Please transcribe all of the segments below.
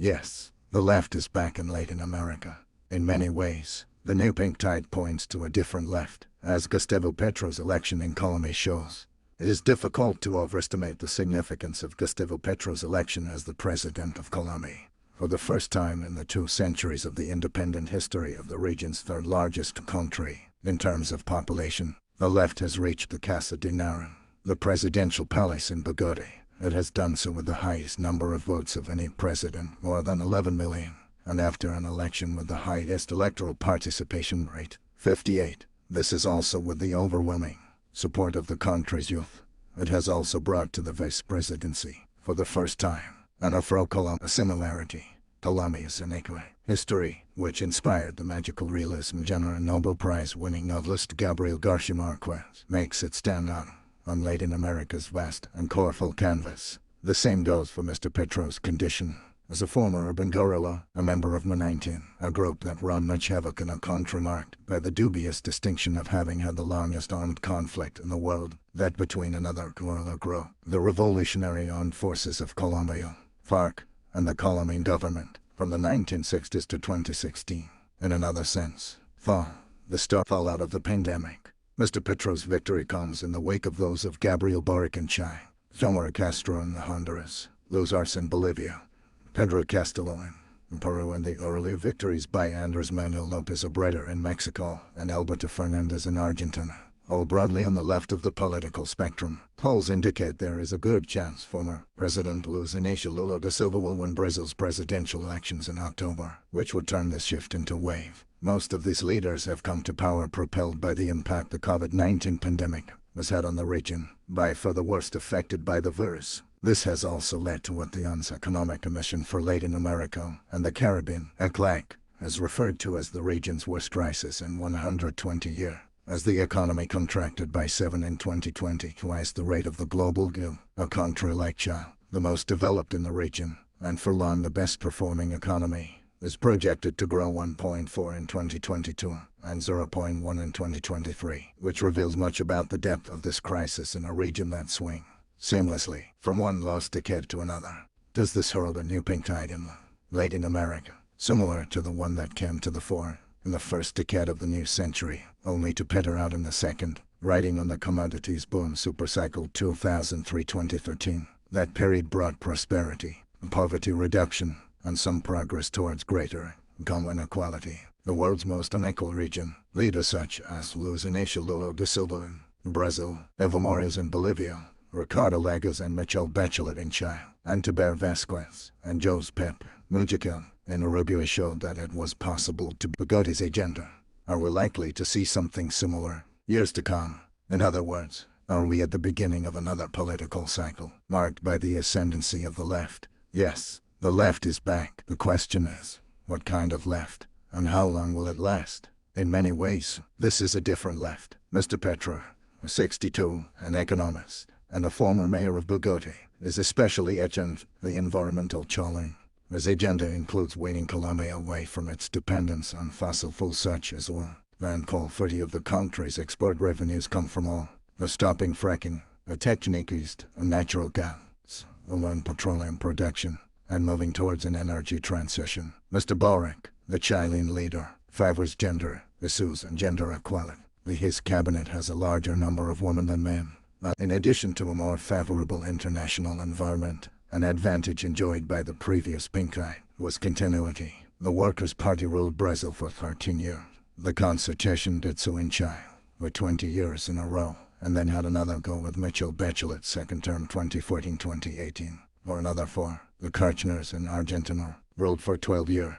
Yes, the left is back in Latin America. In many ways, the new pink tide points to a different left, as Gustavo Petro's election in Colombia shows. It is difficult to overestimate the significance of Gustavo Petro's election as the president of Colombia. For the first time in the 2 centuries of the independent history of the region's third largest country, in terms of population, the left has reached the Casa de Nariño, the presidential palace in Bogotá. It has done so with the highest number of votes of any president, more than 11 million, and after an election with the highest electoral participation rate, 58. This is also with the overwhelming support of the country's youth. It has also brought to the vice presidency, for the first time, an Afro-Colombian similarity. Colombia's unique history, which inspired the magical realism genre Nobel Prize-winning novelist Gabriel Garcia Marquez, makes it stand out on Latin America's vast and colorful canvas. The same goes for Mr. Petro's condition. As a former urban guerrilla, a member of M19, a group that run much havoc in a country marked by the dubious distinction of having had the longest armed conflict in the world, that between another guerrilla group, the Revolutionary Armed Forces of Colombia, FARC, and the Colombian government, from the 1960s to 2016. In another sense, the fallout of the pandemic. Mr. Petro's victory comes in the wake of those of Gabriel Boric in Chile, Fidel Castro in Honduras, Luis Arce in Bolivia, Pedro Castillo in Peru, and the earlier victories by Andrés Manuel López Obrador in Mexico and Alberto Fernández in Argentina. All broadly on the left of the political spectrum, polls indicate there is a good chance former President Luiz Inácio Lula da Silva will win Brazil's presidential elections in October, which would turn this shift into a wave. Most of these leaders have come to power propelled by the impact the COVID-19 pandemic has had on the region, by far the worst affected by the virus. This has also led to what the UN's Economic Commission for Latin America and the Caribbean, ECLAC, has referred to as the region's worst crisis in 120 years. As the economy contracted by 7 in 2020, twice the rate of the global GDP, a country like Chile, the most developed in the region, and for long the best-performing economy, is projected to grow 1.4 in 2022 and 0.1 in 2023, which reveals much about the depth of this crisis in a region that swings seamlessly from one lost decade to another. Does this herald a new pink tide in Latin America, similar to the one that came to the fore in the first decade of the new century, only to peter out in the second, riding on the commodities boom supercycle 2003-2013. That period brought prosperity, poverty reduction, and some progress towards greater income inequality. The world's most unequal region, leaders such as Luiz Inácio Lula da Silva in Brazil, Evo Morales in Bolivia, Ricardo Lagos and Michelle Bachelet in Chile, and Tabar Vasquez and José Pepe Mujica in Uruguay showed that it was possible to Bogotá's agenda. Are we likely to see something similar years to come? In other words, are we at the beginning of another political cycle, marked by the ascendancy of the left? Yes, the left is back. The question is, what kind of left, and how long will it last? In many ways, this is a different left. Mr. Petro, 62, an economist, and a former mayor of Bogotá, is especially etched the environmental challenge. His agenda includes weaning Colombia away from its dependence on fossil fuels such as oil, and coal. 40 of the country's export revenues come from oil, stopping fracking, a technique used in natural gas, and petroleum production, and moving towards an energy transition. Mr. Boric, the Chilean leader, favors gender issues and gender equality. His cabinet has a larger number of women than men. In addition to a more favorable international environment, an advantage enjoyed by the previous pink tide was continuity. The Workers' Party ruled Brazil for 13 years. The Constitution did so in Chile for 20 years in a row, and then had another go with Michelle Bachelet's second term 2014-2018, or another 4. The Kirchners in Argentina ruled for 12 years.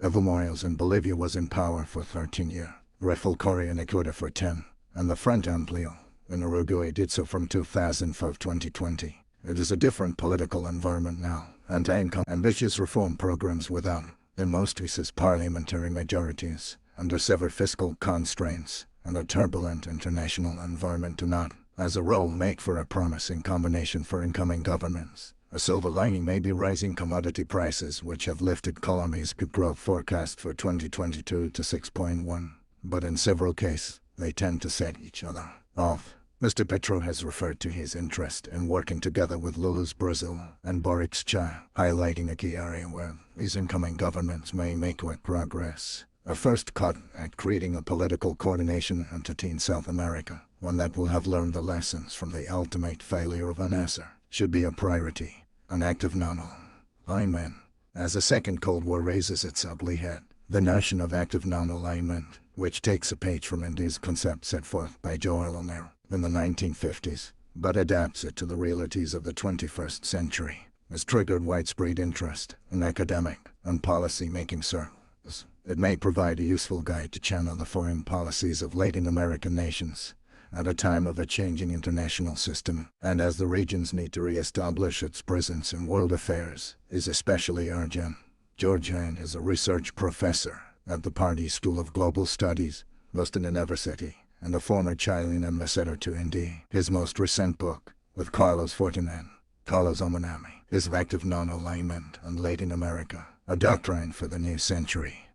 Evo Morales in Bolivia was in power for 13 years. Rafael Correa in Ecuador for 10, and the Frente Amplio in Uruguay did so from 2005-2020. It is a different political environment now, and ambitious reform programs without, in most cases, parliamentary majorities, under severe fiscal constraints, and a turbulent international environment do not, as a rule, make for a promising combination for incoming governments. A silver lining may be rising commodity prices, which have lifted Colombia's growth forecast for 2022 to 6.1, but in several cases, they tend to set each other off. Mr. Petro has referred to his interest in working together with Lula's Brazil and Boric's China, highlighting a key area where these incoming governments may make quick progress. A first cut at creating a political coordination entity in South America, one that will have learned the lessons from the ultimate failure of UNASR, should be a priority. An active non-alignment. As the second Cold War raises its ugly head, the notion of active non-alignment, which takes a page from India's concept set forth by Jawaharlal in the 1950s, but adapts it to the realities of the 21st century, has triggered widespread interest in academic and policy-making circles. It may provide a useful guide to channel the foreign policies of Latin American nations at a time of a changing international system, and as the region's need to re-establish its presence in world affairs is especially urgent. George Hine is a research professor at the Pardee School of Global Studies, Boston University, and a former Chilean ambassador to India. His most recent book, with Carlos Fortin and Carlos Omanami, is Active Non-Alignment and Latin America, a doctrine for the new century.